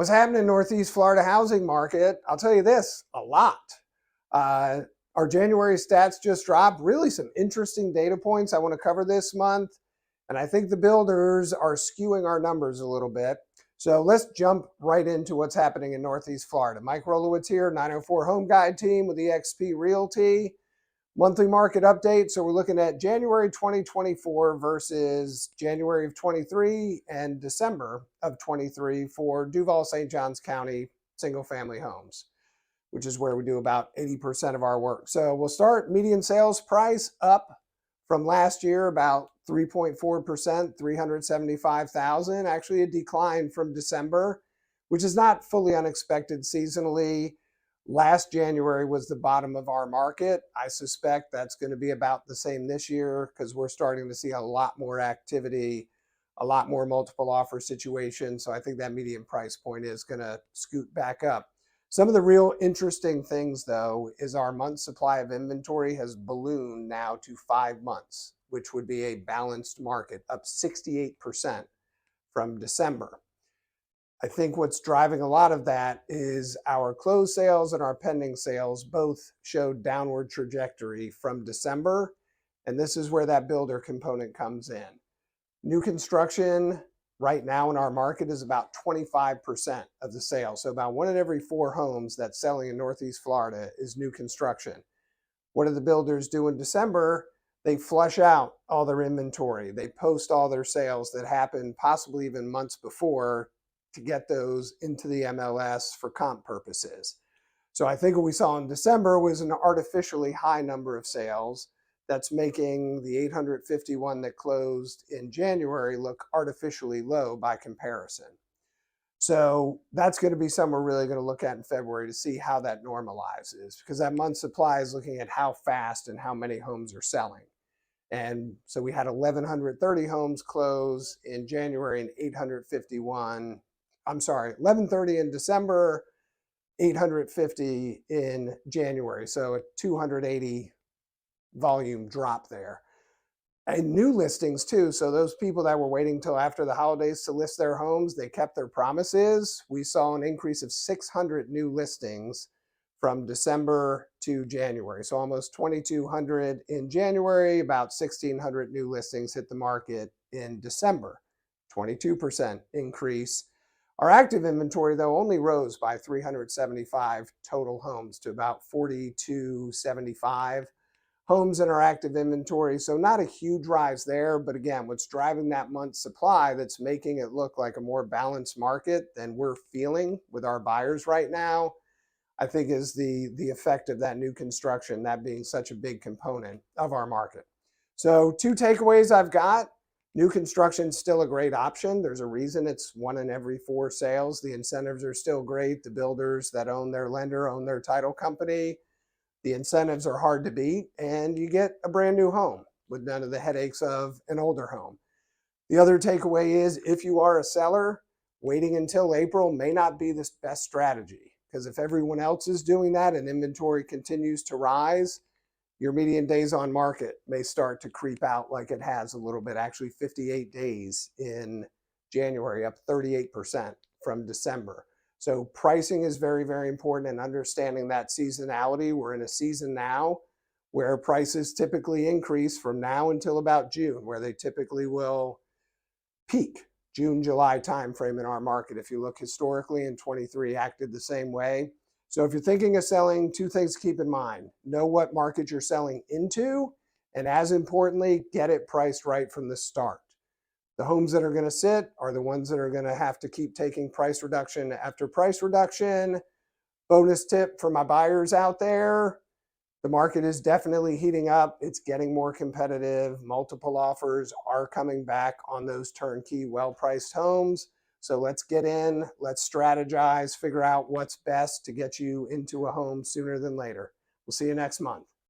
What's happening in Northeast Florida housing market? I'll tell you this, a lot. Our January stats just dropped. Really some interesting data points I want to cover this month. And I think the builders are skewing our numbers a little bit. So let's jump right into what's happening in Northeast Florida. Mike Rolewicz here, 904 Home Guide team with eXp Realty. Monthly market update. So we're looking at January 2024 versus January of 23 and December of 23 for Duval St. Johns County single family homes, which is where we do about 80% of our work. So we'll start median sales price up from last year about 3.4%, 375,000, actually a decline from December, which is not fully unexpected seasonally. Last January was the bottom of our market. I suspect that's going to be about the same this year because we're starting to see a lot more activity, a lot more multiple offer situations. So I think that median price point is going to scoot back up. Some of the real interesting things, though, is our month supply of inventory has ballooned now to 5 months, which would be a balanced market, up 68% from December. I think what's driving a lot of that is our closed sales and our pending sales both showed downward trajectory from December. And this is where that builder component comes in. New construction right now in our market is about 25% of the sales. So about 1 in every 4 homes that's selling in Northeast Florida is new construction. What do the builders do in December? They flush out all their inventory. They post all their sales that happened possibly even months before to get those into the MLS for comp purposes. So I think what we saw in December was an artificially high number of sales that's making the 851 that closed in January look artificially low by comparison. So that's going to be something we're really going to look at in February to see how that normalizes, because that month supply is looking at how fast and how many homes are selling. And so we had 1,130 homes close in January and 1,130 in December, 850 in January. So a 280 volume drop there. And new listings too. So those people that were waiting till after the holidays to list their homes, they kept their promises. We saw an increase of 600 new listings from December to January. So almost 2,200 in January, about 1,600 new listings hit the market in December, 22% increase. Our active inventory, though, only rose by 375 total homes to about 4,275 homes in our active inventory. So not a huge rise there, but again, what's driving that month's supply that's making it look like a more balanced market than we're feeling with our buyers right now, I think is the effect of that new construction, that being such a big component of our market. So 2 takeaways I've got. New construction is still a great option. There's a reason it's 1 in every 4 sales. The incentives are still great. The builders that own their lender, own their title company. The incentives are hard to beat, and you get a brand new home with none of the headaches of an older home. The other takeaway is if you are a seller, waiting until April may not be the best strategy, because if everyone else is doing that and inventory continues to rise, your median days on market may start to creep out like it has a little bit, actually 58 days in January, up 38% from December. So pricing is very, very important, and understanding that seasonality. We're in a season now where prices typically increase from now until about June, where they typically will peak. June, July timeframe in our market. If you look historically, in 23 acted the same way. So if you're thinking of selling, 2 things to keep in mind. Know what market you're selling into, and as importantly, get it priced right from the start. The homes that are going to sit are the ones that are going to have to keep taking price reduction after price reduction. Bonus tip for my buyers out there, the market is definitely heating up. It's getting more competitive. Multiple offers are coming back on those turnkey, well-priced homes. So let's get in, let's strategize, figure out what's best to get you into a home sooner than later. We'll see you next month.